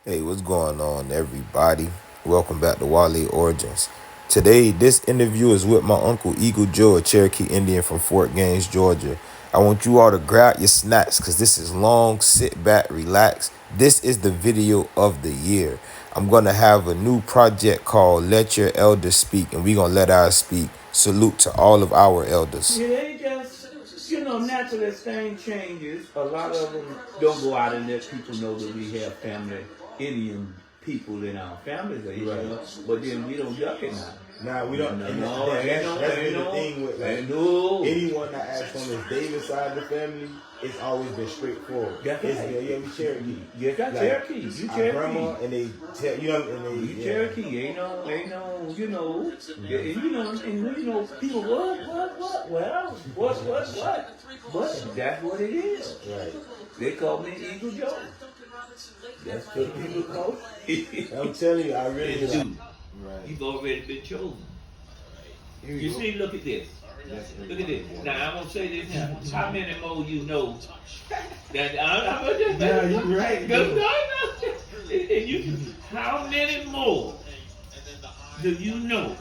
Hey, what's going on, everybody? Welcome back to Guale Origins. Today, this interview is with my uncle Eagle Joe Cherokee Indian from Fort Gaines, Georgia. I want you all to grab your snacks because this is long, sit back, relax. This is the video of the year. I'm going to have a new project called Let Your Elders Speak, and we're going to let ours speak. Salute to all of our elders. Yeah, they just, naturally as things changes, a lot of them don't go out and let people know that we have family, Indian people in our families, but then we don't duck it now. Nah, we don't. That's been the thing with anyone that acts on this David side of the family. It's always been straightforward. That's right. We Cherokee. Yeah, got like, Cherokee. You Cherokee. Grandma and they tell you Cherokee. Ain't no, and people what? Well, what? But that's what it is. Right. They call me Eagle Joe. That's what people call me. I'm telling you, I really like. Right. You've already been chosen. You see, look at this. Look at this. Now, I'm going to say this now. How many more you know? Nah, you're right. No. How many more do you know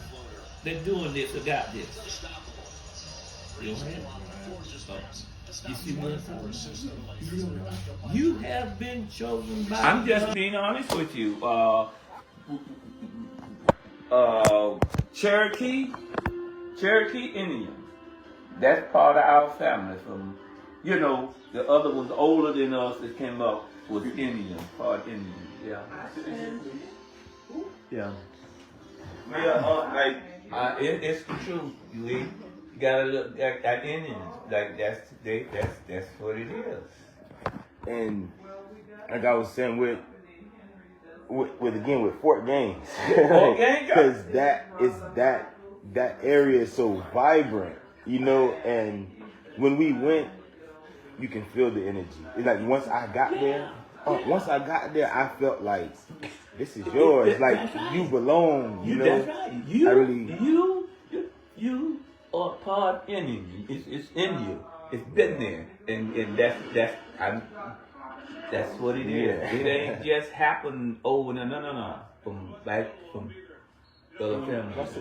that doing this or got this? You see what I'm saying? You have been chosen by... I'm just being honest with you. Cherokee Indian. That's part of our family. From the other ones older than us that came up was Indian, part Indian. Yeah. It's the truth. You gotta look at Indians. Like that's what it is. And like I was saying with Fort Gaines, because that area is so vibrant, and when we went, you can feel the energy. It's like once I got there, I felt like this is yours, like you belong, That's right. You are part Indian. It's in you. It's been there, and that's what it is. It ain't just happened over. No. From other families.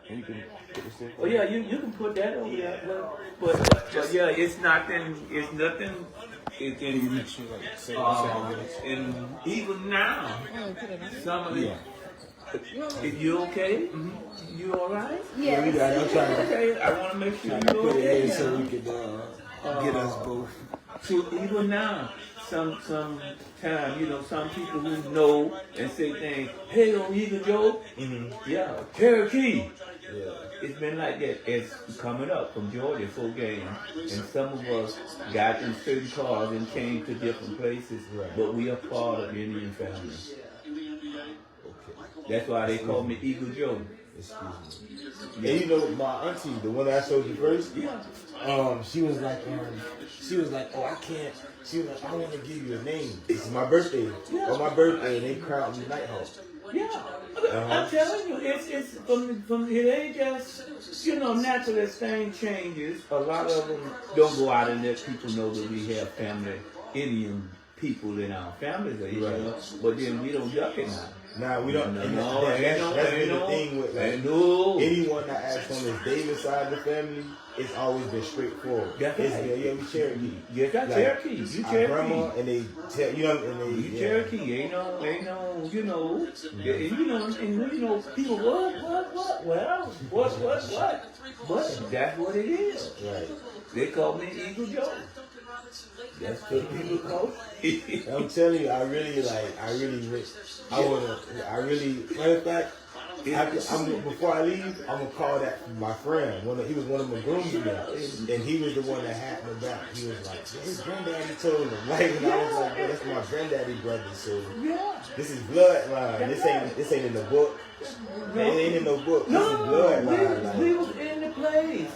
And you can put this in. Oh yeah, you can put that over there. But yeah, it's nothing. It's and even now, some of it. Is you okay? Mm-hmm. You all right? Yeah, I'm trying. Okay, I want to make sure you're okay. So we can get us both. So even now, some time, some people who know and say things, hey, on Eagle Joe, yeah, Cherokee. Yeah. It's been like that. It's coming up from Georgia, Fort Gaines, and some of us got in certain cars and came to different places, but we are part of the Indian family. Okay. That's why they call me Eagle Joe. Excuse me. And my auntie, the one that I showed you first, she was like, oh, I can't. She was like, I want to give you a name. It's my birthday. On my birthday, they crowned me Nighthawk. Yeah. I'm telling you, it's from it ain't just naturally as things changes. A lot of them don't go out and let people know that we have family, Indian people in our families, but then we don't duck it now. Nah, we don't. That's been the thing with anyone that acts on this David side of the family. It's always been straightforward. That's right. We Cherokee. Yeah, got Cherokee. You Cherokee. Grandma and they tell you Cherokee. Ain't no, and people what? Well, what? But that's what it is. Right. They call me Eagle Joe. That's what people call me. I'm telling you, matter of fact, before I leave, I'm gonna call that my friend. He was one of my grooms, and he was the one that had my back. He was like, his granddaddy told him. And I was like, that's my granddaddy brother. So this is bloodline. This ain't in the book. It ain't in no book. This is bloodline. We was in the place.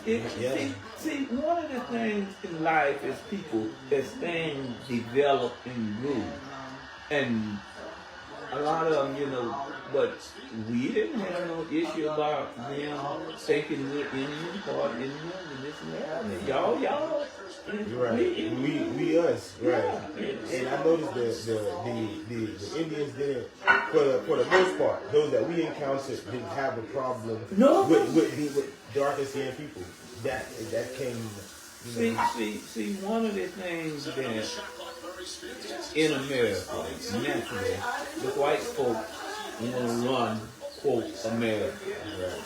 See, one of the things in life is people, as things develop and grow, and a lot of them, but we didn't have no issue about them thinking we're Indian, part Indian, and this and that. Y'all Right. We us. Right. And I noticed the Indians didn't, for the most part, those that we encountered didn't have a problem with darker skinned people. That came. See, one of the things that in America, naturally, the white folks want to run, quote, America. Right.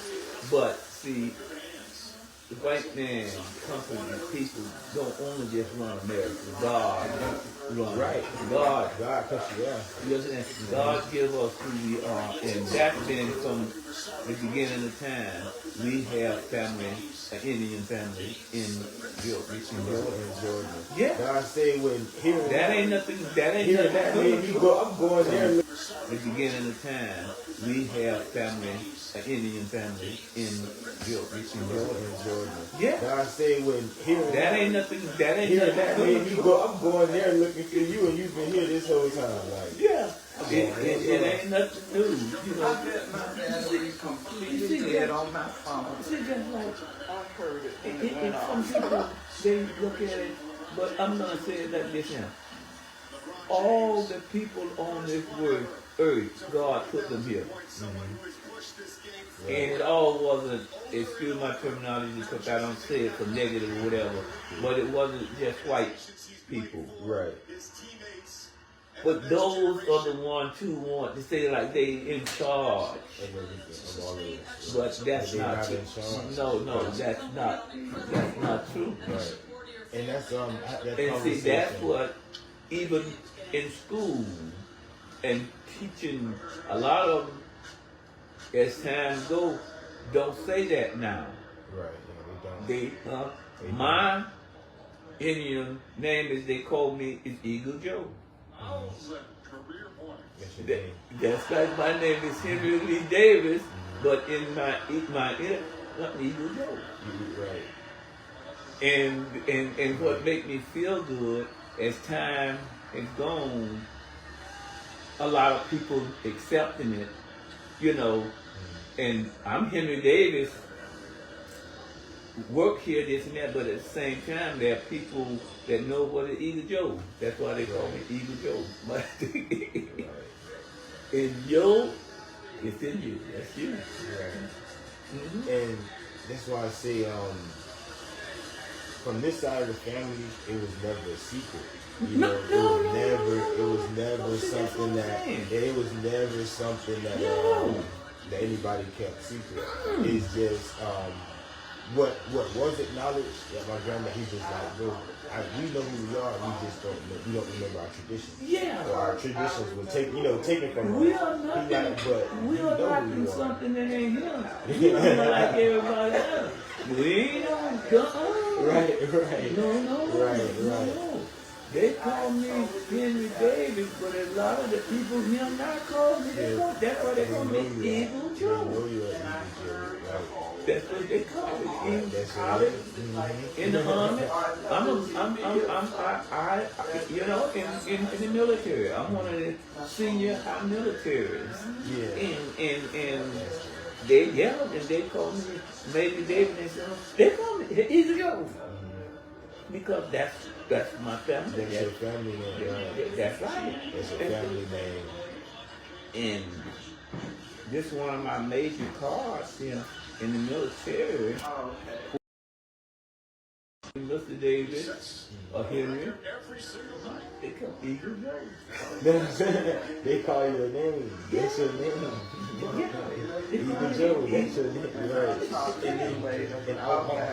But see, the white man, company, people don't only just run America. God runs. Right. God, country, yeah. you understand? God gives us who we are, and that's been from the beginning of time. We have family, an Indian family in Georgia. Yeah. God say when hearing that ain't nothing. That ain't hearing nothing. that name, you go. I'm going there. The beginning of time, we have family, an Indian family in Georgia. Yeah. God say when hearing that ain't nothing. That ain't hearing nothing. that name, you go. I'm going there looking for you, and you've been here this whole time. Like, yeah. It ain't nothing new. You know. My dad was completely dead on my phone. See, just like I heard it. and some people they look at it, but I'm gonna say it like this now. All the people on this earth, God put them here. Mm-hmm. And it all wasn't, excuse my terminology because I don't say it for negative or whatever, but it wasn't just white people. Right. But those are the ones who want to say like they in charge. But that's not true. No, that's not true. Right. And that's and see, that's what even in school and teaching, a lot of them, as time go, don't say that now. Right. Yeah, they don't. My Indian name, as they call me, is Eagle Joe. That's like my name is Henry Lee Davis, but in my Eagle Joe. Right. And what make me feel good as time has gone, a lot of people accepting it, you know. And I'm Henry Davis, work here, this and that, but at the same time, there are people that know what is Eagle Joe. That's why they call me Eagle Joe. But and Joe, it's in you. That's you. Right. Mm-hmm. And that's why I say, from this side of the family, it was never a secret. You know, it was never something that that anybody kept secret. It's just what was acknowledged. Yeah, my grandma, he was like, bro, we know who we are. We just don't know. We don't remember our traditions. Yeah. Or our traditions were taken from us. We are nothing. We are lacking something that ain't here. We are not like everybody else. We ain't on God. Right. No. They call me Henry Davis, but a lot of the people here not call me. That's why they call me Eagle Joe. That's what they call me. In college, in the army, I you know, in the military. I'm one of the senior high militaries. Yeah. And they yelled and they called me Major Davis. They call me Eagle Joe. Because that's my family. That's your family name. Right. That's right. That's your family name. And this is one of my major cards in the military. Oh, okay. Mr. Davis or Henry, they call Eagle Joe. They call you a name. That's your name. Eagle Joe. That's your name. Right. And I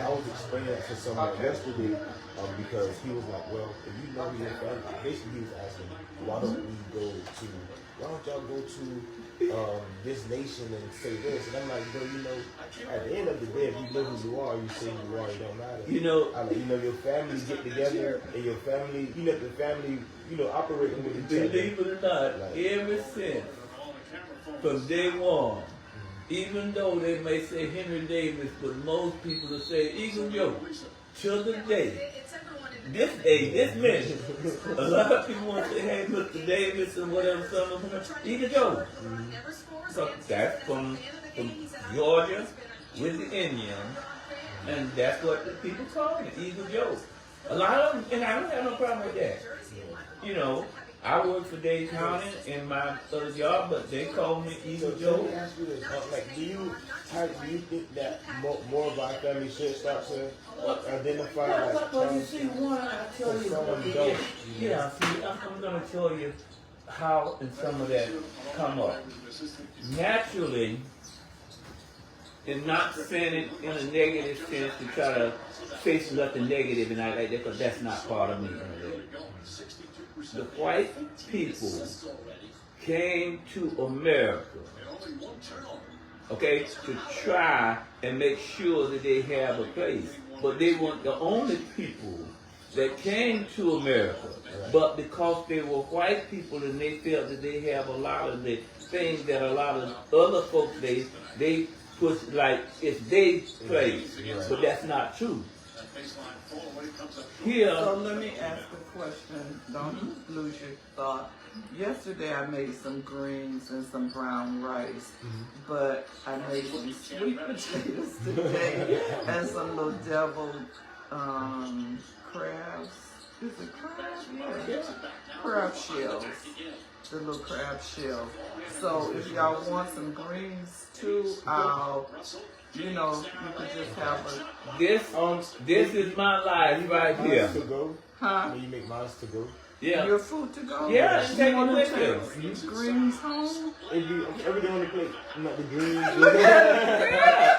was explaining that to someone yesterday because he was like, well, if you know your family, basically he was asking, why don't y'all go to this nation and say this? And I'm like, bro, you know, at the end of the day, if you know who you are, you say you are, it don't matter. You know, your family get together and your family, the family, operating with each other. Believe it or not, like, ever since, from day one, even though they may say Henry Davis, but most people will say Eagle Joe, till the day. This minute, a lot of people want to say, hey, Mr. Davis and whatever, son of them, Eagle Joe. So that's from Georgia with the Indian, and that's what the people call it, Eagle Joe. A lot of them, and I don't have no problem with that. You know, I work for Dade County in my other job, but they call me Eagle Let Joe. me ask you this: like, do you think that more of our family should start to identify like Well, you see, one, I tell you, yeah, see, I'm going to tell you how and some of that come up. Naturally, and not saying it in a negative sense to try to face nothing negative and I like that, because that's not part of me. The white people came to America, okay, to try and make sure that they have a place. But they weren't the only people that came to America. But because they were white people and they felt that they have a lot of the things that a lot of other folks, they push like it's their place. But that's not true. Here. So let me ask a question. Don't lose your thought. Yesterday I made some greens and some brown rice, but I made some sweet potatoes today and some little deviled crabs. Is it crab? Yeah. Crab shells. The little crab shell. So if y'all want some greens too, you know, you could just have a... This is my life right here. To go? Huh? When you make mine to go? Yeah. Your food to go? Yeah, you take it want with to you. take greens home? It'd be everything on the plate. Not the greens. Yeah.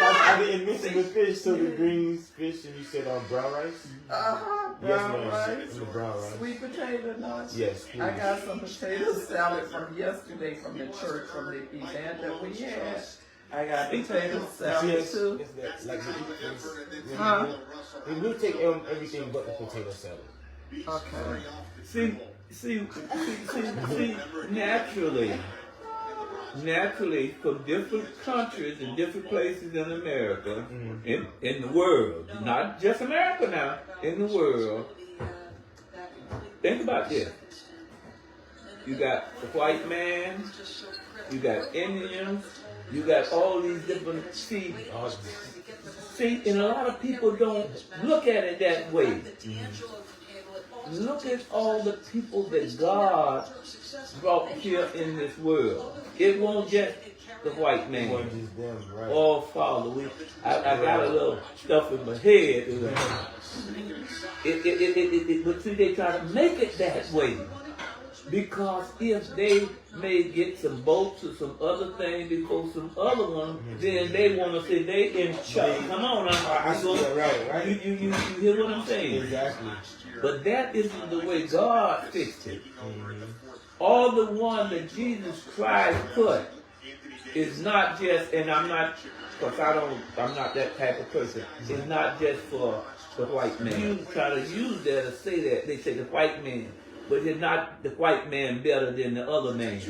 I didn't mix it with fish, so the greens, fish, and you said brown rice? Brown yes, rice. And the brown rice. Sweet potato nuts. Yes, please. I got some potato salad from yesterday from the church, from the event that we had. I got potato salad too. It's like Huh? It will take everything but the potato salad. Okay. See, naturally, from different countries and different places in America, in the world, not just America now, in the world, think about this. You got the white man, you got Indians, you got all these different, see, and a lot of people don't look at it that way. Look at all the people that God brought here in this world. It won't just the white man. It wasn't just them, right? Oh, Father, I got a little stuff in my head. But see, they try to make it that way. Because if they may get some boats or some other thing before some other one, then they want to say they in charge. Come on, I see that right? You hear what I'm saying? Exactly. But that isn't the way God fixed it. All the one that Jesus Christ put is not just, and I'm not, because I'm not that type of person. It's not just for the white man. You try to use that to say that. They say the white man. But it's not the white man better than the other man.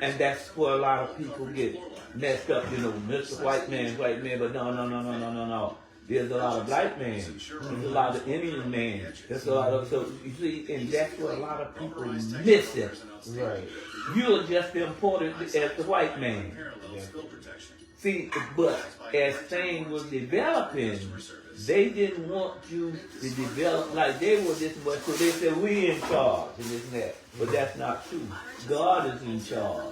And that's where a lot of people get messed up, you know, Mr. White man, but no. There's a lot of black men. There's a lot of Indian men. There's a lot of, so you see, and that's where a lot of people miss it. Right. You're just as important as the white man. See, but as things was developing, they didn't want you to develop like they were this much, so they said, we in charge, and this and that. But that's not true. God is in charge.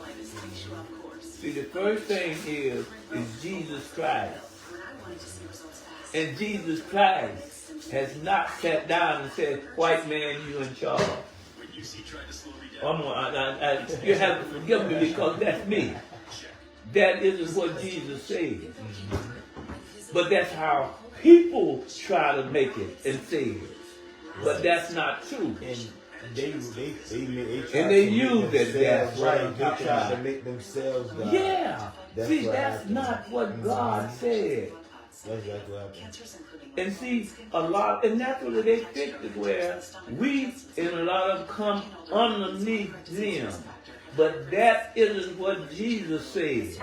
See, the first thing is Jesus Christ. And Jesus Christ has not sat down and said, white man, you in charge. You have to forgive me because that's me. That isn't what Jesus said. But that's how people try to make it and say it. But that's not true. And they use it. That's right. They try to make themselves God. Yeah. See, that's not what God said. That's exactly what happened. And see, and that's what they fixed it where we, and a lot of them come underneath them. But that isn't what Jesus said.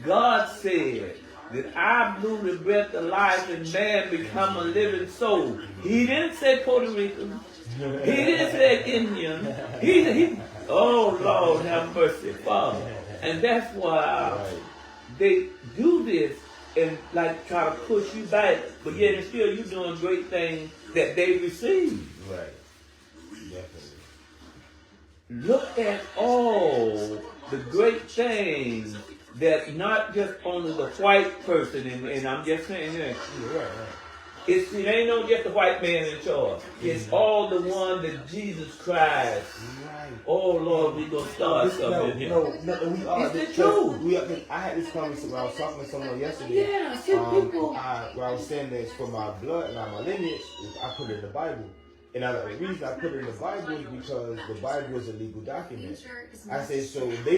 God said that I blew the breath of life and man become a living soul. He didn't say Puerto Rican. He didn't say Indian. Oh Lord, have mercy, Father. And that's why they do this and like try to push you back, but yet and still you doing great things that they receive. Right. Definitely. Look at all the great things that not just only the white person, and I'm just saying here, Right. it ain't no just the white man in charge. It's all the one that Jesus Christ. Right. Oh Lord, we gonna start something here. No, we are. It's the truth. I had this conversation when I was talking to someone yesterday. Yeah, see people. Where I was saying that for my bloodline, my lineage, I put it in the Bible. And the reason I put it in the Bible is because the Bible is a legal document. I say so. The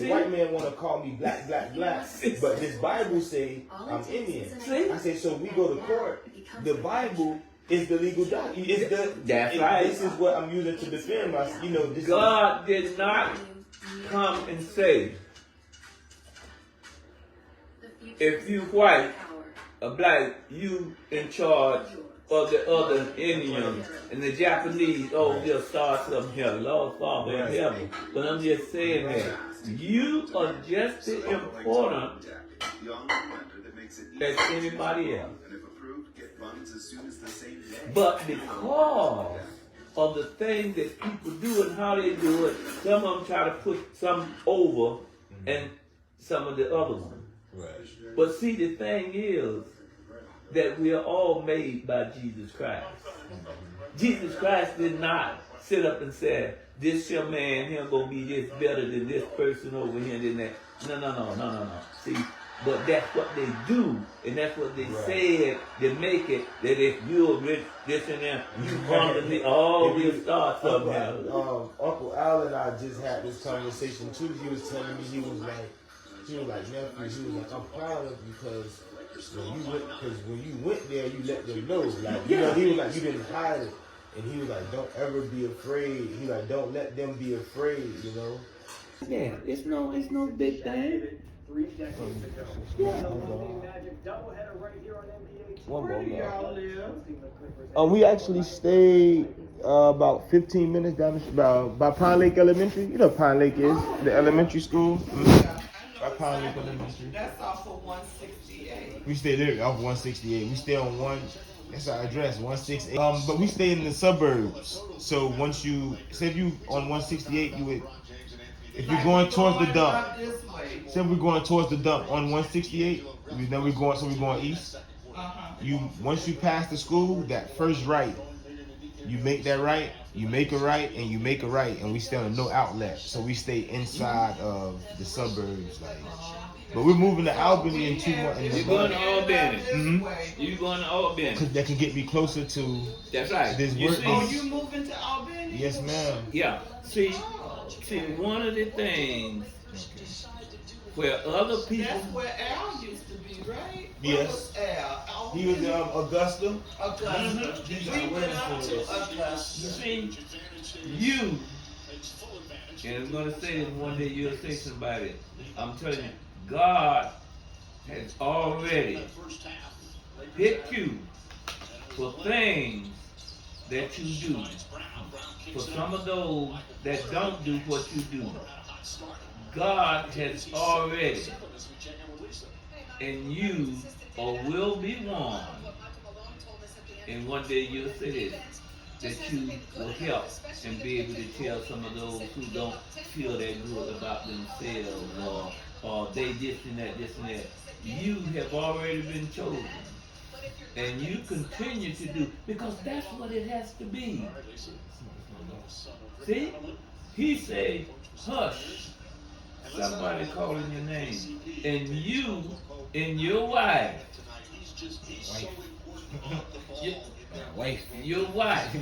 white man want to call me black, but this Bible say I'm Indian. I say so. We go to court. The Bible is the legal document. That's right. This is what I'm using to defend myself. God did not come and say, if you white or black, you in charge of the other Indians and the Japanese. Oh, we'll start something here. Lord Father in heaven. But I'm just saying that you are just as important as anybody else. But because of the things that people do and how they do it, some of them try to put some over and some of the other ones. Right. But see, the thing is that we are all made by Jesus Christ. Jesus Christ did not sit up and say, this your man, he'll go be this better than this person over here than that. No. See, but that's what they do, and that's what they said. They make it that if you're rich, this and that, you come to me. Oh, we'll start something. Uncle Al and I just had this conversation too. He was telling me he was like nephew. He was like, I'm proud of you because when you went there, you let them know. Like he was like, you didn't hide it, and he was like, don't ever be afraid. He like, don't let them be afraid. Yeah, it's no big thing. 3 decades ago. Yeah. Magic doubleheader right here on NBA. Where do y'all live? We actually stayed about 15 minutes down by Pine Lake Elementary. You know what Pine Lake is, the elementary school. By Pine Lake Elementary. That's off of 168. We stay there off 168. We stay on that's our address, 168. But we stay in the suburbs. So once if you on 168, if you're going towards the dump. Say we're going towards the dump on 168, then we're going east. Once you pass the school, that first right, you make that right, you make a right, and you make a right, and we stay on a no outlet. So we stay inside of the suburbs, but we're moving to Albany in 2 months. You're going to Albany. You're going to Albany. Because that can get me closer to. That's right. This work. You moving to Albany? Yes, ma'am. Yeah. See, one of the things where other people. That's where Al used to be, right? Yes. Where was Al? He was Augusta. We went out to Augusta. See, you, and I'm going to say this one day, you'll say somebody, I'm telling you, God has already picked you for things that you do. For some of those that don't do what you do, God has already, and you or will be one, and one day you'll say this, that you will help and be able to tell some of those who don't feel that good about themselves or they this and that. You have already been chosen. And you continue to do, because that's what it has to be. See? He said, hush, somebody calling your name. And you and your wife, your wife,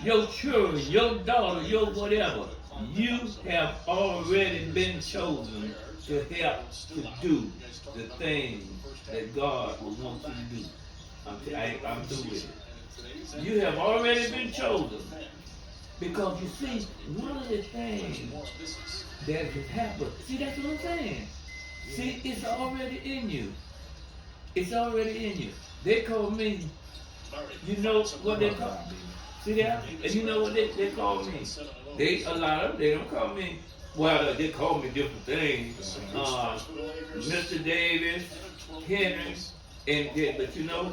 your children, your daughter, your whatever, you have already been chosen to help to do the things that God will want you to do. I'm through with it. You have already been chosen. Because you see, one of the things that has happened, see, that's what I'm saying. See, it's already in you. It's already in you. They call me, you know what they call me? See that? And you know what they call me? A lot of them, they don't call me Well, they call me different things. Mr. Davis, Henry, but you know,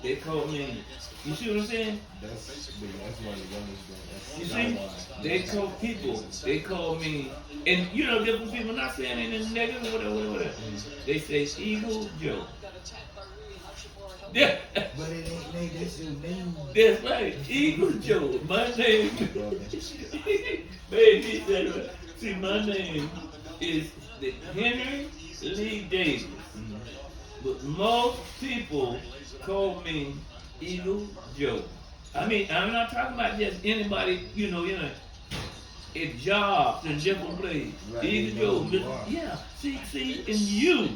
they call me. You see what I'm saying? That's one of the youngest. You see, they call people. They call me, and you know, different people. Not saying anything negative, whatever. They say Eagle Joe. Yeah. But it ain't name. That's your name. That's right, Eagle Joe. My name. Baby, said, see, my name is Henry Lee Davis. But most people call me Eagle Joe. I mean, I'm not talking about just anybody, at jobs in different places. Right, Eagle Joe. Yeah. See, and you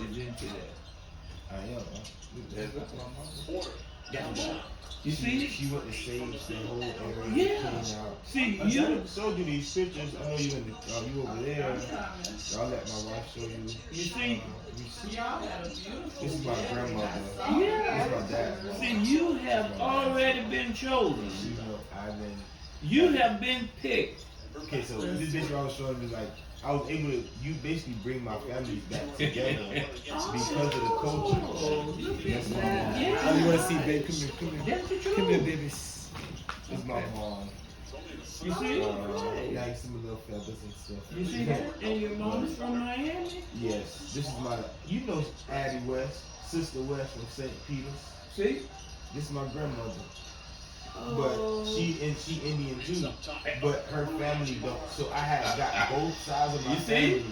is into that. I am. That's what I'm talking. That's right. You see? She went to save the whole area. Yeah. Clean out. See, I showed you these pictures. I know you you over there. I'll let my wife show you. You see? Y'all had a beautiful. This is my grandmother. Yeah. This is my dad. See, you have already been chosen. I've been. You have been picked. Okay, so this bitch I was showing you, like, I was able to, you basically bring my family back together because of the culture. That's my mom. Yeah. I want to see, babe, come here. That's the truth. Come here, babies. This is my mom. You see? Yeah, I see my little feathers and stuff. You see that? And your mom's from Miami? Yes, this is my, Addie West, Sister West from St. Peter's. See? This is my grandmother. But she Indian too. But her family don't. So I had got both sides of my family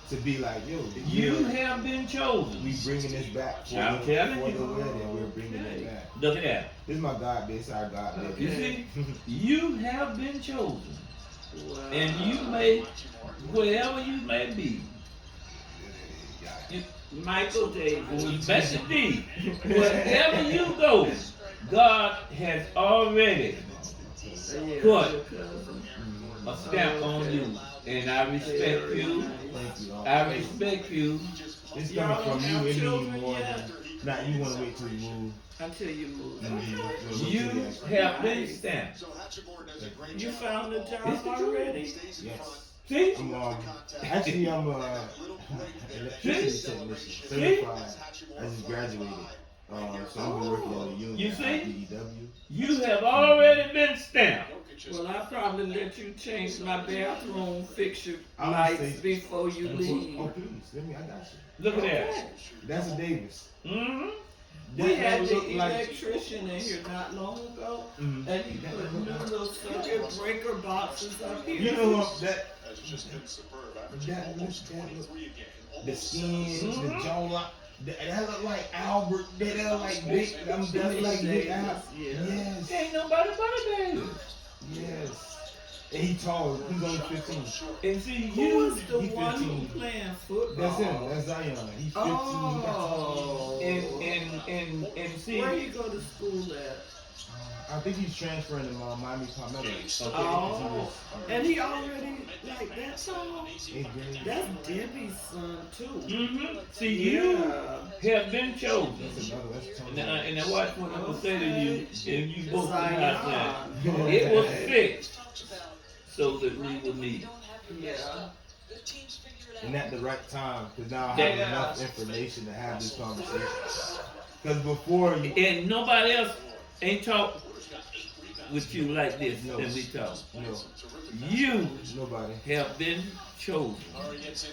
to be like, yo, you have been chosen. We bringing this back for I'm telling you. the wedding. We're bringing it back. Look at that. This is my God, this is our God, baby. You see? You have been chosen. And you may, wherever you may be, Michael Davis, Bessie D, wherever you go, God has already put a stamp on you. And I respect you. I respect you. It's coming from you and me more than, not you want to wait till you move. Until you move. You have been stamped. You found a job already? Yes. See? I'm actually I'm a electricity technician, certified. I just graduated. So I'm working at a union. You see? IBEW. You have already been stamped. Well, I probably let you change my bathroom fixture I'm lights gonna say- before you leave. Oh please, I got you. Look at that. That's a Davis. Mm-hmm. We had would the look like- electrician in here not long ago, Mhm. and he put new little circuit breaker boxes up here. You know what? That look, the skin, the jawline. That look like Albert. That look like big. That's like big Albert. Yes. Ain't nobody but a baby. Yes. And he tall. He's only 15. And see, Who you was the he's one 15. who playing football? That's him. That's Zion. He's 15. Oh. and see. Where he go to school at? I think he's transferring to Miami Palmetto. Okay. Oh. And he already like that tall? 8th grade. That's Debbie's son too. Mm-hmm. See, you have been chosen. That's another. That's Tony. And I watch what I'm gonna say to you, and you both Zion. that. It was fixed so that we would meet. Yeah. And at the right time, because now I have enough information to have this conversation. Because before you, And nobody else ain't talk with you like this No. than we talk. no, You nobody. have been chosen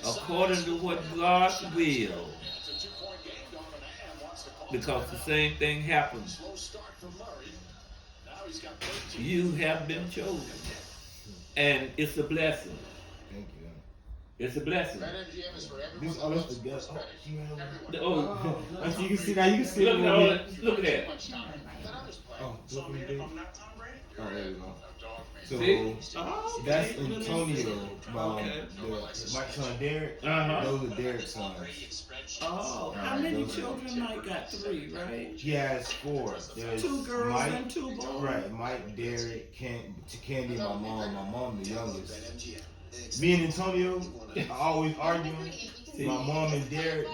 according to what God's will. Because the same thing happens. You have been chosen. And it's a blessing. Thank you. It's a blessing. This that's the guest. Oh, she ran over. Oh, As you can see now, you can see look it. at all that. Look at that. Oh, look at me, baby. Oh, there we go. So See? Oh, that's okay. Antonio. Okay. Mike's son Derek. Uh-huh. Those are Derek's sons. Oh, how many children Mike got? 3, right? He has 4. There's 2 girls Mike, and 2 boys. Right, Mike, Derek, Candy, and my mom. My mom, the youngest. Me and Antonio are always arguing. My mom and Derek,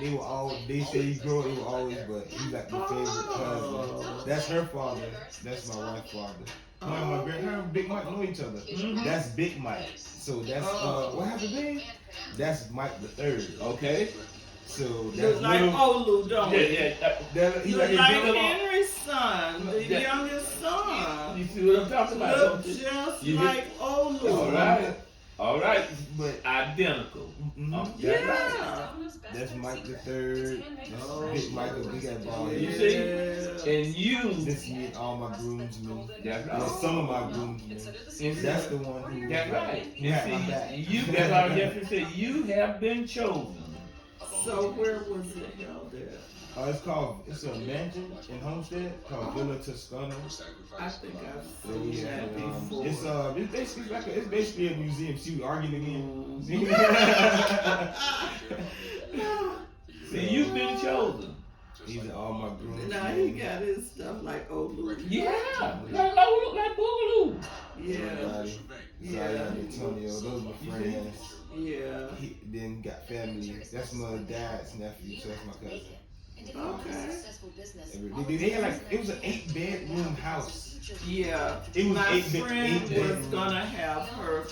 they say he grew up, they were always, but he's like my favorite cousin. That's her father. That's my wife's father. Her and Big Mike know each other. That's Big Mike. So that's what happened, babe? That's Mike the third. Okay. So Look that's like Olu, don't Yeah, it? yeah. He's Look like like a big Henry's son, the Yeah. youngest son. You see what I'm talking about? Look don't you? just You like Olu. All right. All right. But Identical. Yeah. that's Mike the third. That's Big Mike, the big ass ball. You see? And you. This me and all my groomsmen. That's Well, right. some of my groomsmen. That's the one who. That's right. Who had my And back. see, you. That's what I just said. You have been chosen. So where was it held at? It's a mansion in Homestead called Villa Toscana. I think I've So seen we that had, before. it's basically a museum. See, we arguing again. See, you've been chosen. These are all my groomsmen. Now he got his stuff like Olu. Yeah. Like Boogaloo. Yeah. Everybody. Zion, Antonio, those are my friends. Yeah. He then got family. That's my dad's nephew, so that's my cousin. Okay. They had like, it was an 8-bedroom house. Yeah. It was My 8 friend was bedrooms. gonna have her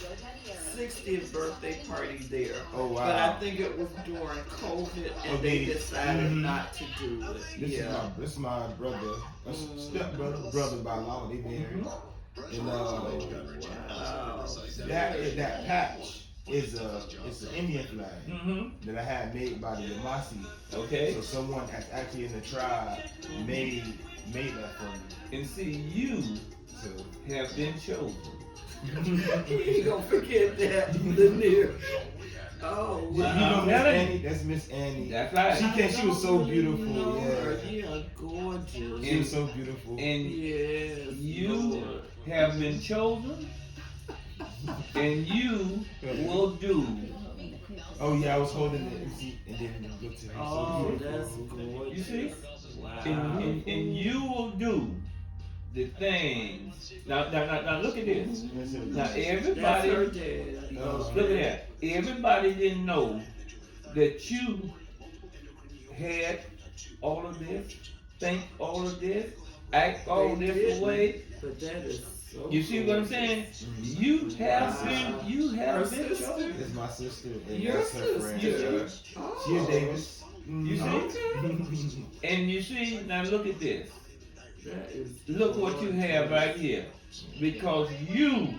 60th birthday party there. Oh wow. But I think it was during COVID and they decided not to do it. This is my brother, brother by law. They married. And Wow. that patch is it's an Indian flag that I had made by the Yamasi. Okay. So someone that's actually in the tribe made that for me. And see, you So have been chosen. You ain't gonna forget that, Lanier. Oh, you wow. know Miss Annie? That's Miss Annie. That's right. She was so beautiful. No, Yeah. yeah, gorgeous. She was so beautiful. And Yes, you Lord. have been chosen, and you will do. Oh yeah, I was holding it and then go to her. Oh, that's gorgeous. You see? Wow. And you will do the things. Now look at this. Now That's everybody, her dad. look at that. Everybody didn't know that you had all of this, think all of this, act all They this didn't, way. But that is so You see what I'm saying? You have been Her chosen. sister? That's my sister and Your that's her friend. sister? Oh. She is Davis. You see? And you see, now look at this. That is Look what you have right here. Because you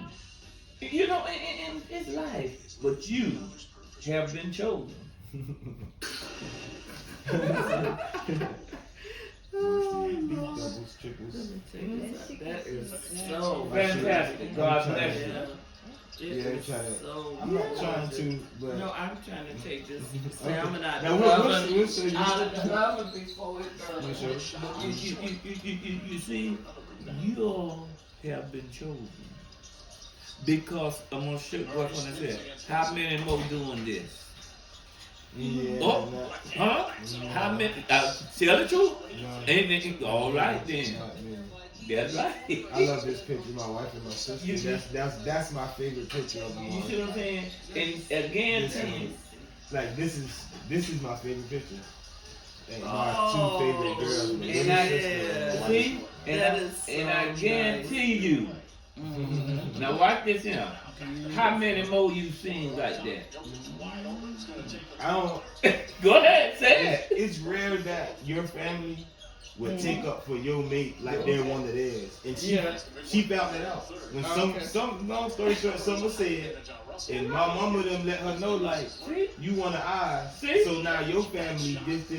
know, and it's life, but you have been chosen. Doubles, triples. That is so Fantastic. God bless you. It Yeah, is trying to- so I'm not trying gorgeous. to, but No, I'm trying to take this salmon out Now, the we'll show oven. you. Out of the oven before it burns. We'll show you. You see, you all have been chosen. Because I'm going to show you what I said. How many more doing this? Yeah. Oh, not- huh? How many? Tell the truth. no, Ain't all right then. not me. That's right. I love this picture, my wife and my sister. You- That's my favorite picture of them You all. see what I'm saying? And again, Like this is my favorite picture. And my Oh, two favorite girls. my and little I sister and my see, wife. That is so and I guarantee nice. you. Now watch this here. How many more you seen like that? I don't. Go ahead, say it. It's rare that your family would take up for your mate like they're one of theirs, and she found it out. When some long story short, someone said, and my mama them let her know like, you want an eye, See? so now your family this,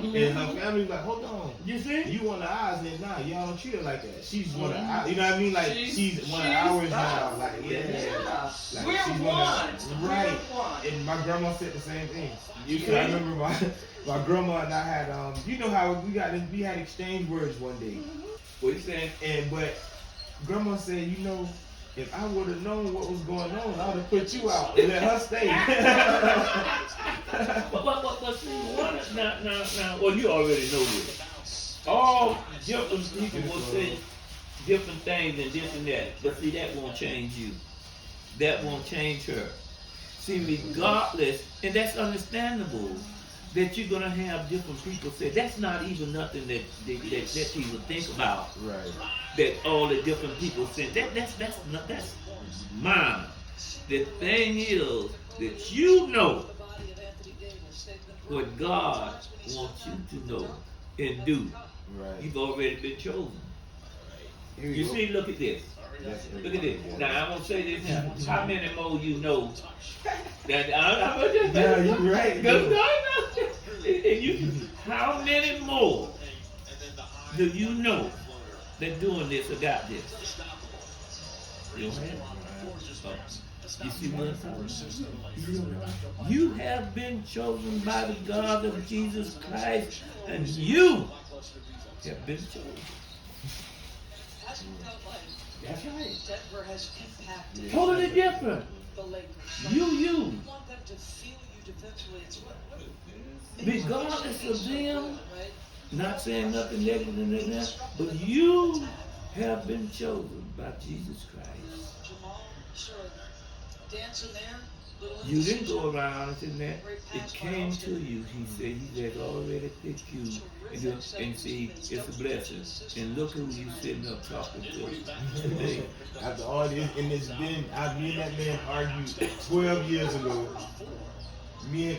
and her family like, hold on. You see? You want the eyes, and nah, y'all don't treat her like that. She's one of ours. You know what I mean? Like she's one of she's ours now. us. Like yeah, Yeah. like We're she's one. Right. We're one. And my grandma said the same thing. You So I see? remember my grandma and I had you know how we had exchange words one day, What you saying? but grandma said, you know, if I would have known what was going on, I would have put you out and let her stay. But see, now, well, you already know this. All different people will say different things and this and that, but see, that won't change you. That won't change her. See, regardless, and that's understandable, that you're gonna have different people say that's not even nothing that people think about. Right. That all the different people say that's mine. The thing is that you know what God wants you to know and do. Right. You've already been chosen. Here You go. see, look at this. Look at this. Now I'm gonna say this now. How many more you know? That I'm gonna just Yeah, you're right. No. And you, how many more do you know that doing this or got this? You don't have. You see what I'm saying? You have been chosen by the God of Jesus Christ, and you have been chosen. That's right. Totally different. You. Regardless of them, not saying nothing negative than that, but you have been chosen by Jesus Christ. You didn't go around and say that. It came to you. He said he had already picked you. And see, it's a blessing. And look who you sitting up talking to today. After all this, and me and that man argued 12 years ago.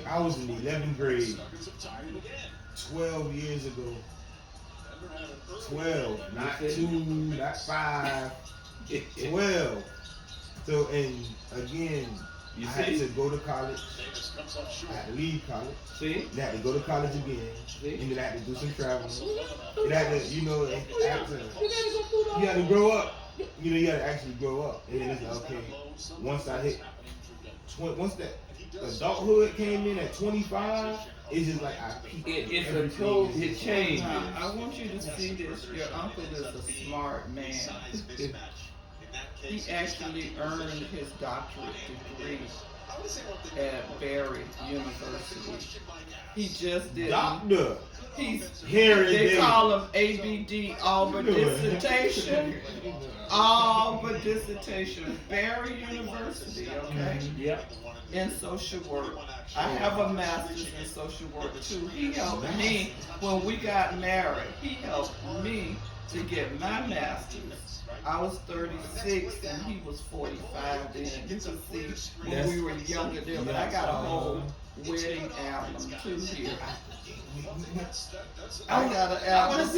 I was in the 11th grade. 12 years ago. 12, not 2, not 5. 12. So, and again, You I had see? to go to college. I had to leave college. See? And I had to go to college again. See? And then I had to do some traveling. And I had to, you had to grow up. You got to actually grow up. And then it's like, okay, once that adulthood came in at 25, it's just like I peaked. It changes. Now, I want you to see this. Your uncle is a smart man. He actually earned his doctorate degree at Barry University. He just didn't. Doctor. He's Here they and call him ABD, all but dissertation. All but dissertation. Barry University, okay? Yep. In social work. I have a master's in social work too. He helped me when we got married. He helped me to get my master's. I was 36 and he was 45 then. You can see when we were younger then, but I got a whole wedding album too here. I got an album.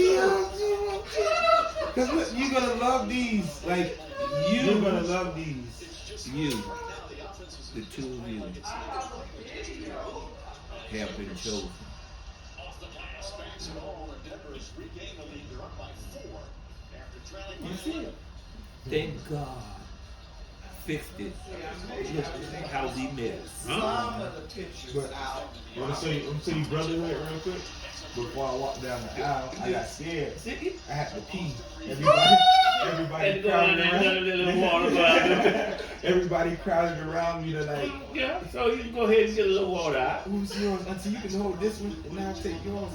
Because look, you're going to love these. Like, you're going to love these. You, the two of you, have been chosen. You see it? Thank God. Fixed it. Look at how we met. Some of the pictures out. I'm going to show you brotherhood real quick. Before I walked down the aisle, I got scared. I had to pee. Everybody crowded around. Everybody crowded around me to like. Yeah, so you can go ahead and get a little water out. Who's yours? Until you can hold this one, and I'll take yours.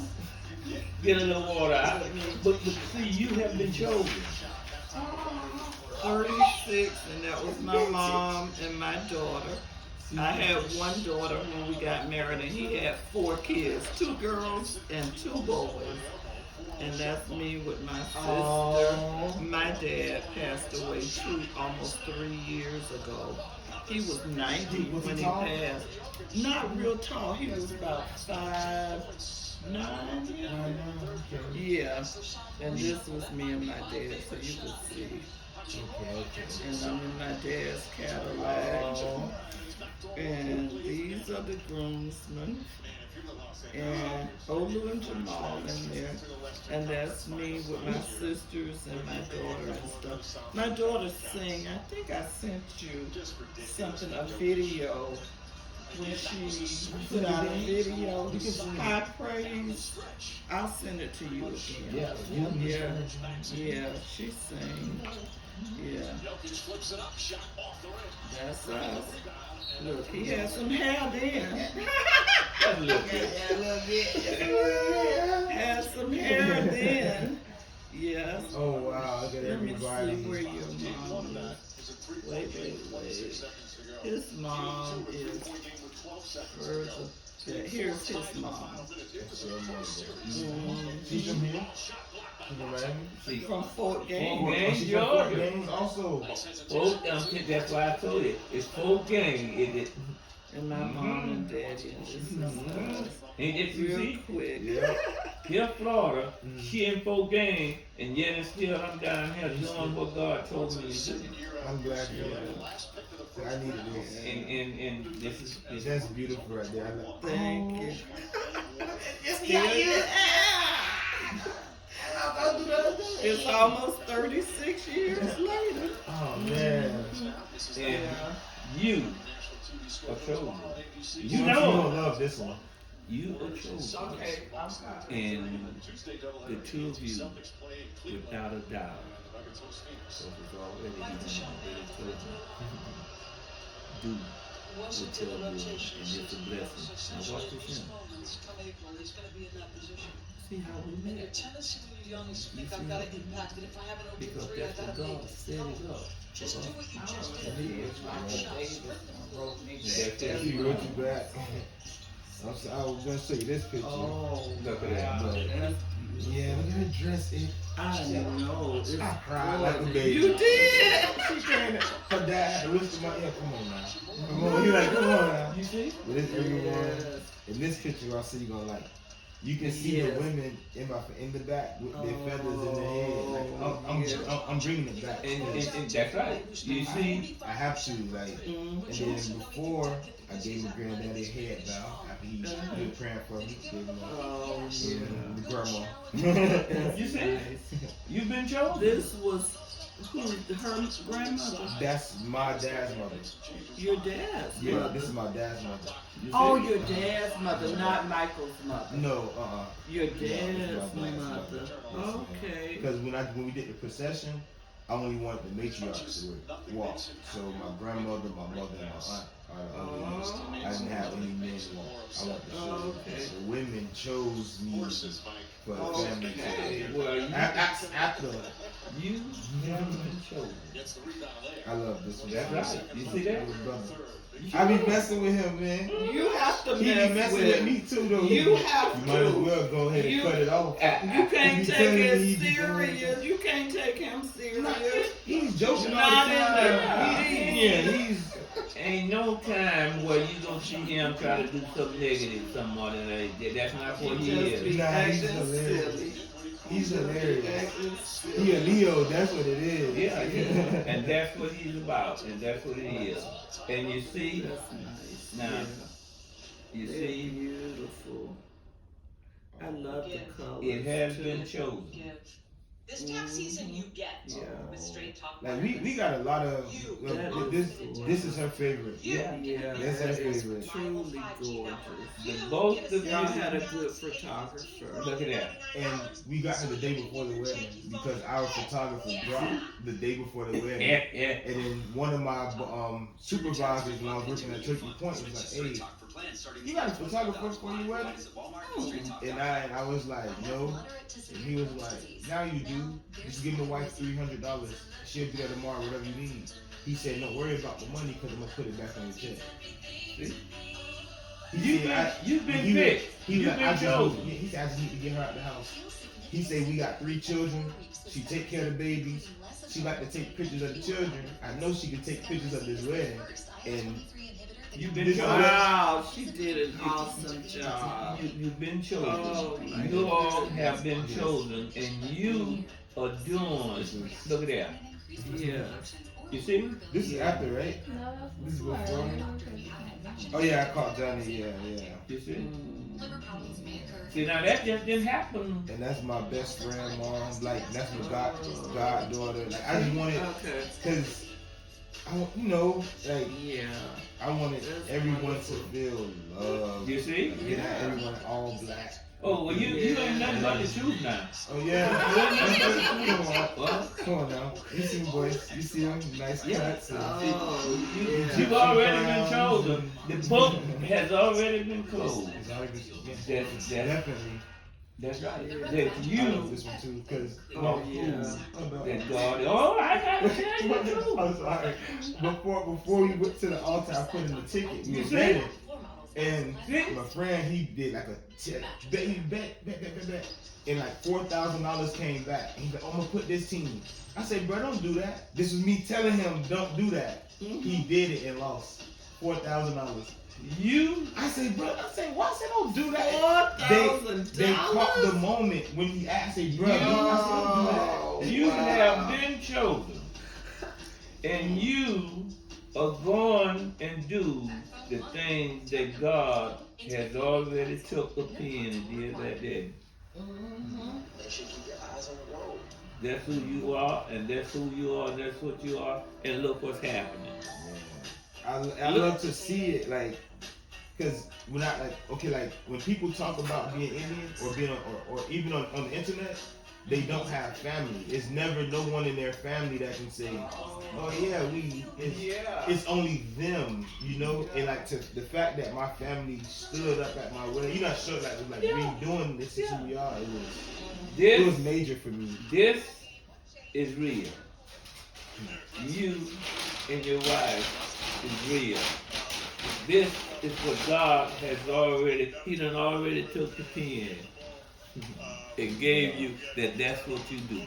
Get a little water out. But see, you have been chosen. 36, and that was my mom and my daughter. I had one daughter when we got married, and he had 4 kids, 2 girls and 2 boys. And that's me with my sister. Aww. My dad passed away almost 3 years ago. He was 90 when he passed. Not real tall. He was about 5'9". Yeah. And this was me and my dad, so you could see. Okay. And I'm in my dad's Cadillac. And these are the groomsmen. And Olu and Jamal in there. And that's me with my sisters and my daughter and stuff. My daughter sing. I think I sent you something, a video. When she put out a video, High Praise, I'll send it to you again. Yeah, she sang. Yeah. That's us. Look, he has some hair then. That's a little bit. Has some hair then. Yes. Oh wow! Look at Let me everybody. see where your mom is. Wait. His mom is further Here's his mom. She's from here. From Miami. See, From Fort Gaines. Fort Gaines, She's from Fort Georgia. Gaines also. That's why I told you. It's Fort Gaines, is it? And my mom and daddy and this And if you real see, quick. here Florida, she in Fort Gaines, and yet and still I'm down here doing what God told me to do. I'm glad you're there. I needed this. And this is That's beautiful right there. I like Thank you. It's almost 36 years later. oh man. and you are chosen. You You know don't love this one. you are chosen. And the two of you, without a doubt, because it's already chosen, do what tell you, and it's a blessing. Now watch this now. See how we met? You see how? Because that's what God set it up. Just do what you just did. He wrote you back. I was gonna show you this picture. Oh, Look at that. But, yeah, look at her dress. I know. It's I cried like a baby. You did. She came. Her dad had to whisper my ear. Come on now. Come on. He like, come on now. You see? But it's everyone. Yes. In this picture, I see you gonna like. You can see the women in the back with their feathers in their head. Like, I'm bringing it back. And that's right. You see? I have to like. And then before I gave my granddaddy a head bow after he was praying for me. Gave him the grandma. You see? You've been chosen. This was her grandmother. That's my dad's mother. Your dad's Yeah, mother. this is my dad's mother. You see? Oh, your dad's mother, not Michael's mother. No, Your this is dad's my dad's mother. Okay. Because when we did the procession, I only wanted the matriarchs to walk. So my grandmother, my mother, and my aunt are the only ones. I didn't have any men walk. I want the children. Okay. The women chose me for the family. Okay. Well, After you have been chosen. I love this one. That's right. You see that? I be messing with him, man. You have to He be mess messing with with me too, though. You have You might as to. well go ahead and You- cut it off. You can't He take telling me it he be serious. You can't take him serious. He's joking all Not the in time. there. Yeah, he's. Ain't no time where you gonna see him try to do something negative, something more than that. That's not what he Just is. be Nah, he's acting hilarious. silly. He's hilarious. Acting He a silly. Leo, that's what it is. Yeah, and that's what he's about, and that's what he is. And you see, That's nice. now, you They're see, beautiful. I love the colors. it has too. been chosen. This tax season you get Yeah. with Straight Talk. Like we got a lot of this is her favorite. Yeah, Yeah, That's her that is favorite. truly gorgeous. the both of Y'all you. had a good photographer. Look at that. And we got her the day before the wedding because our photographer dropped the day before the wedding. Yeah. And then one of my supervisors when I was working at Turkey Point was like, "Hey, you got a photographer for your wedding?" And I was like, "No." And he was like, "Now you do. Just give my wife $300. She'll be there tomorrow, whatever you need." He said, "Don't worry about the money because I'm gonna put it back on your check." See? He You've been was picked. He was You've like, been chosen. He said, "I just need to get her out the house." He said, "We got 3 children. She take care of the babies. She like to take pictures of the children. I know she can take pictures of this wedding." And You've been This- chosen. Wow, she did an awesome job. You've been chosen. Oh, my You all goodness. have been chosen, and you are doing. Look at that. Yeah. You see? this is after, right? No, This is before. Oh yeah, I caught Johnny. Yeah. You see? Mm. See, now that just didn't happen. And that's my best friend, mom. Like that's my goddaughter. Like I just wanted, Okay. cause I want, like Yeah. I wanted everyone to feel love. You see? Get at everyone all black. Oh, well, you ain't nothing but the truth now. Oh yeah. What? Come on now. You see him, boys. You see him. Nice cuts. Oh, yeah. You've already been chosen. The book has already been closed. It's already been- That's Definitely. That's right. Yeah. That I love you, this one too, cause Oh, yeah. that God. Oh, I gotta tell you the truth. I'm sorry. Before we went to the altar, I put in the ticket. We You was see? vetted. And my friend, he did like a bet, and like $4,000 came back. He's like, "Oh, I'm gonna put this team." I said, "Bro, don't do that." This was me telling him, "Don't do that." He did it and lost $4,000. I said, "Bro," I said, "Why?" I said, "Don't do that." They caught the moment when he asked, "Hey, bro," I said, "Don't do that." You have been chosen, and you are going and do the things that God has already took a pen and did that day. That's who you are, and that's who you are, and that's what you are, and look what's happening. I love to see it, like, because when I like when people talk about being Indian or being or even on the internet, they don't have family. It's never no one in their family that can say, "Oh yeah, it's only them," you know. And like the fact that my family stood up at my wedding, you know, showed like we doing this is who we are. It was major for me. This is real. You and your wife is real. This is what God has He done already took the pen and gave you that's what you do.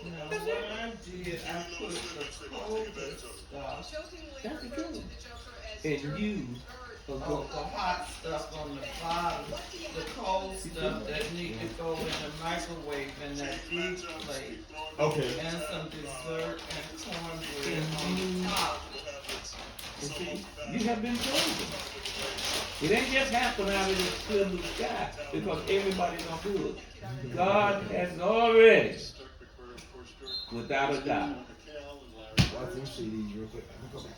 Now, what I did, I put the coldest stuff, That's the truth. And you are the going. hot stuff on the bottom, the cold stuff that need to go in the microwave in that big plate, Okay. and some dessert and cornbread on the top. You see, you have been chosen. It ain't just happen out of this clear blue sky because everybody's gonna do it. God has already, without a doubt. Watch them see these real quick. Let me go back.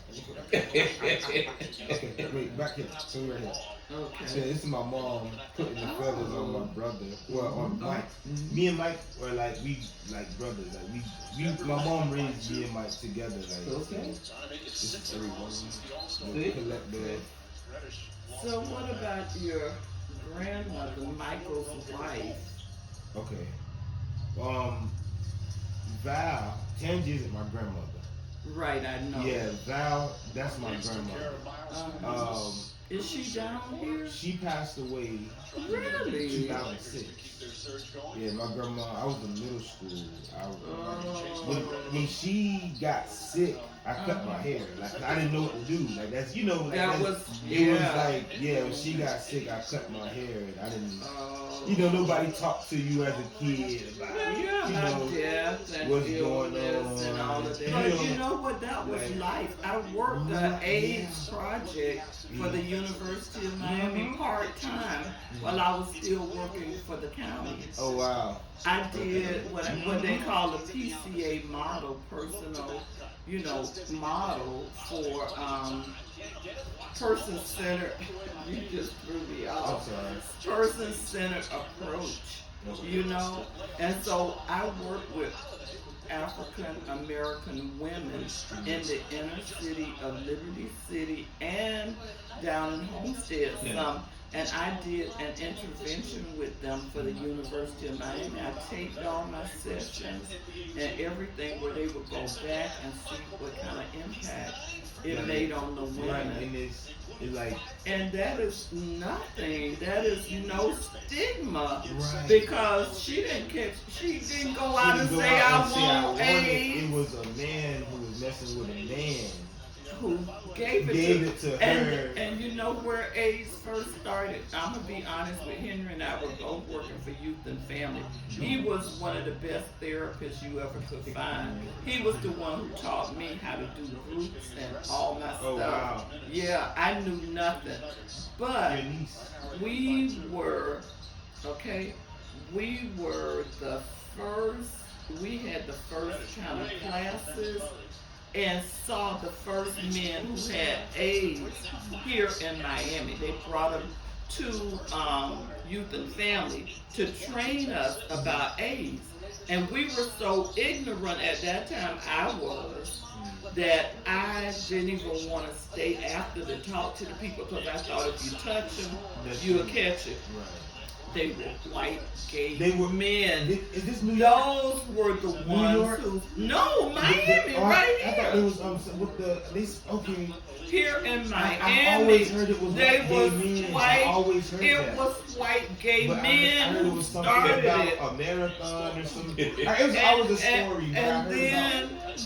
Okay, wait, back here. So we're here. Okay. So this is my mom putting the feathers on my brother. Well, on Mike. Me and Mike were like brothers. Like we my mom raised me and Mike together. Like Okay. this is everyone. See? Collect the. So what about your grandmother, Michael's wife? Okay. Val, Tangi isn't my grandmother. Right, I know. Yeah, Val, that's my grandmother. Is she down here? She passed away Really? in 2006. Yeah, my grandma, I was in middle school. When she got sick, I cut my hair. Like, I didn't know what to do. Like, that's, you know, like, That was, it was yeah. like, yeah, when she got sick, I cut my hair. And I didn't, you know, nobody talked to you as a kid about, Yeah, you know, death and what's going illness and all of that. But you know what? That was life. I worked the AIDS project for the University of Miami part-time while I was still working for the county. Oh, wow. I did what they call a PCA model, personal, you know, model for person-centered. You just threw me off. Person-centered approach, you know. And so I work with African American women in the inner city of Liberty City and down in Homestead some. And I did an intervention with them for the University of Miami. I taped all my sessions and everything where they would go back and see what kind of impact it made on the women. Right, and it's like, and that is nothing. That is no stigma, right. Because she didn't go out and say I want AIDS. It was a man who was messing with a man who gave it to her. And you know where AIDS first started? I'm going to be honest with Henry and I were both working for Youth and Family. He was one of the best therapists you ever could find. He was the one who taught me how to do groups and all my stuff. Oh, wow. Yeah, I knew nothing. But we were the first, we had the first kind of classes and saw the first men who had AIDS here in Miami. They brought them to Youth and Family to train us about AIDS. And we were so ignorant at that time, I was, that I didn't even want to stay after to talk to the people because I thought if you touch them, you'll catch it. they were white gay They were men. Is this New York? Those were the New ones York? who no Miami right I thought here. it was with the this okay. Here in Miami, I always heard it was they white gay was men. white. I always heard It that. was white gay But men I heard it who was something started about it. a marathon or something. It was always a story. But I heard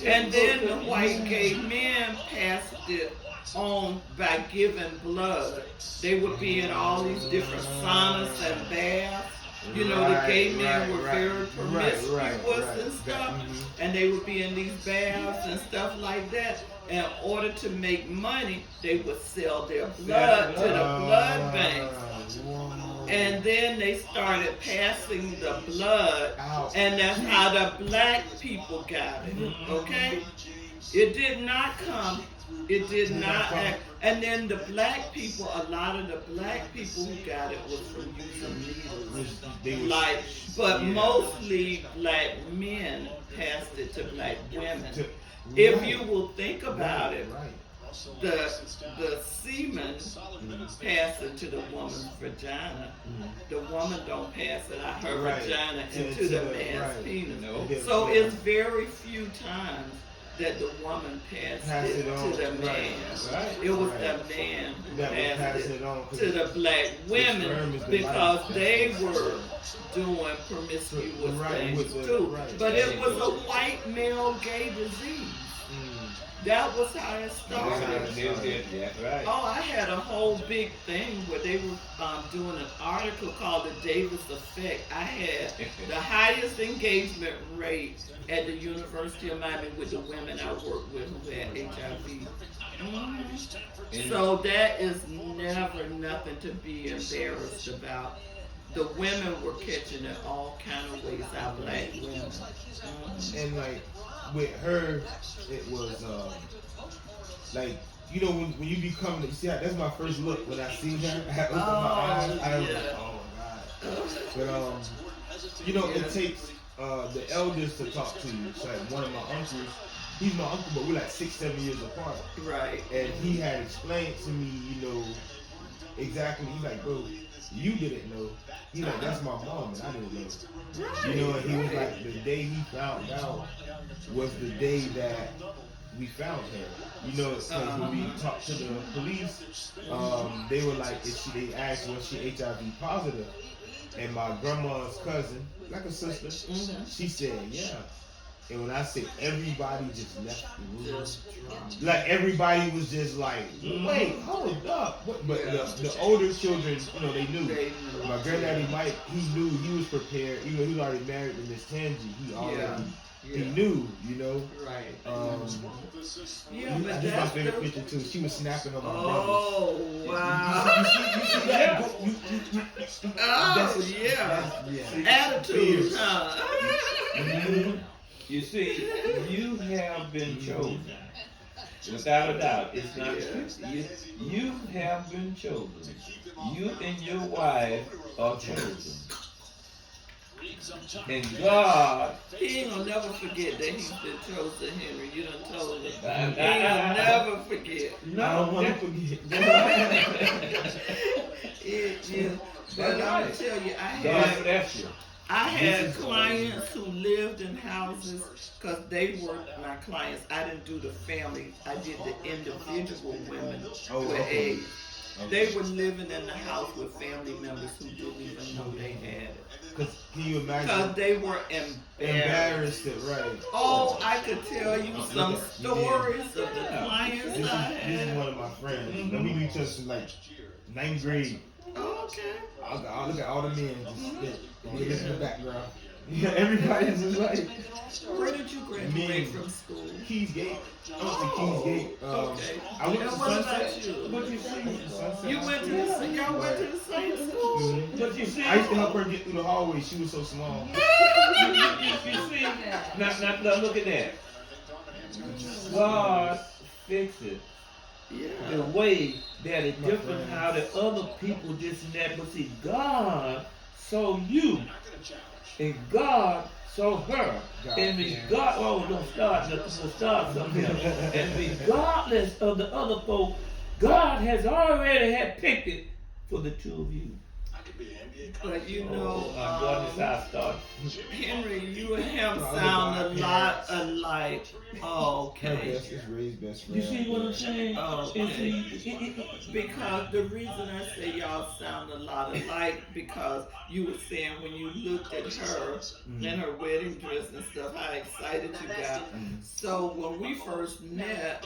And then the white gay men passed it on by giving blood. They would be in all these different saunas and baths. You know, the gay men were very promiscuous and stuff. And they would be in these baths and stuff like that. In order to make money, they would sell their blood to the blood banks. And then they started passing the blood, and that's how the black people got it. Okay? It did not come. It did not act. And then the black people, a lot of the black people who got it was from using needles. But mostly black men passed it to black women. If you will think about it, the semen pass it to the woman's vagina. The woman don't pass it out her vagina into the man's penis. So it's very few times that the woman passed it to the man. It was the man who passed it to the black women because they were doing promiscuous things too. But it was a white male gay disease. That was how it started. Oh, I had a whole big thing where they were doing an article called the Davis Effect. I had the highest engagement rate at the University of Miami with the women I worked with who had HIV. So that is never nothing to be embarrassed about. The women were catching it all kind of ways, our black women. And like with her, it was like, you know, when you become, you see, that's my first look when I see her. I open my eyes, I was like, oh my God. But you know, it takes the elders to talk to you. It's like one of my uncles. He's my uncle, but we're like 6-7 years apart. Right. And he had explained to me, you know, exactly. He's like, bro, you didn't know. He's like, that's my mom, and I didn't know. Right, you know, and he was like, the day he found out was the day that we found her. You know, because when we talked to the police, they were like, they asked, was she HIV positive? And my grandma's cousin, like a sister, she said, yeah. And when I say everybody just left the room, like everybody was just like, wait, hold up. But the older children, you know, they knew. My granddaddy Mike, he knew, he was prepared. Even though he was already married to Miss Tangi, he already, he knew, you know. Right. Yeah, but that's my favorite picture too. She was snapping on my brothers. Oh, wow. You see that? Attitude, huh? You see, you have been chosen. Without a doubt. It's not you have been chosen. You and your wife are chosen. And God, he ain't gonna never forget that he's been chosen, Henry. You done told him. He ain't gonna never forget. No, I don't want to forget. But I'm gonna tell you, I had clients who lived in houses because they were my clients. I didn't do the family. I did the individual women with AIDS. They were living in the house with family members who didn't even know they had it. Because can you imagine? Because they were embarrassed. Right. Oh, I could tell you some stories of the clients this I had. This is one of my friends. We knew each other since like 9th grade. Oh, okay. I look at all the men just look in the background. Yeah, everybody's just like. Where did you graduate from school? Keys Gate. I went to Keys Gate. Okay. I went to Sunset. What you see? You went to the y'all went to the same school. What you see? I used to help her get through the hallway. She was so small. You see? Now look at that. God fixed it. Yeah. The way that it's different how the other people this and that, but see, God saw you, and God saw her, and don't start something else. And regardless of the other folk, God has already had picked it for the two of you. But you know, Gordon South started. Henry, you and him sound a lot alike. Oh, Her okay. best is Ray's best friend. You see what I'm saying? Oh, And okay. see, Because the reason I say y'all sound a lot alike, because you were saying when you looked at her in her wedding dress and stuff, how excited you got. So when we first met,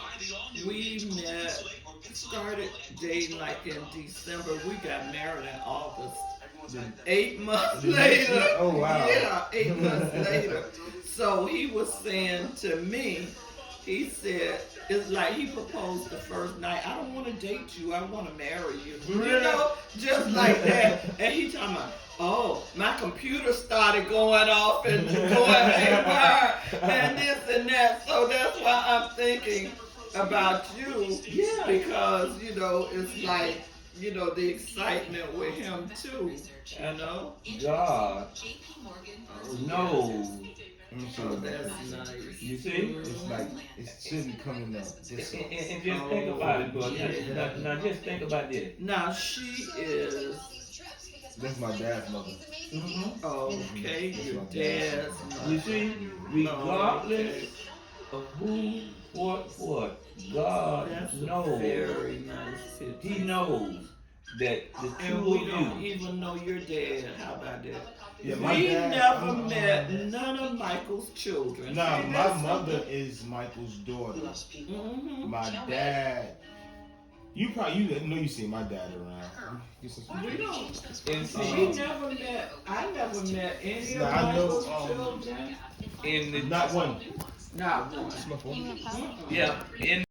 started dating like in December. We got married in August. 8 months later. Oh, wow. Yeah, 8 months later. So he was saying to me, he said, it's like he proposed the first night. I don't want to date you. I want to marry you. You know, just like that. And he talking about, oh, my computer started going off and going haywire and this and that. So that's why I'm thinking about you. Yeah. Because, you know, it's like, you know, the excitement with him too. You know? God knows. Oh, that's nice. You see? It's like it shouldn't coming up. And just think about it, bro. Now just think about this. Now she is That's my dad's mother. okay. That's Your my dad's You see, regardless of who, what, God That's a knows. very nice picture. He knows that the And two we of don't you. even know your dad. How about that? Yeah, my We dad- never met none of Michael's children. Nah, See, my that's mother something. is Michael's daughter. Mhm. My dad, you know you see my dad around. We don't. And We see, never met. I never met any of Nah, I know, Michael's children. in the Not one. Not one. It's my phone. yeah, in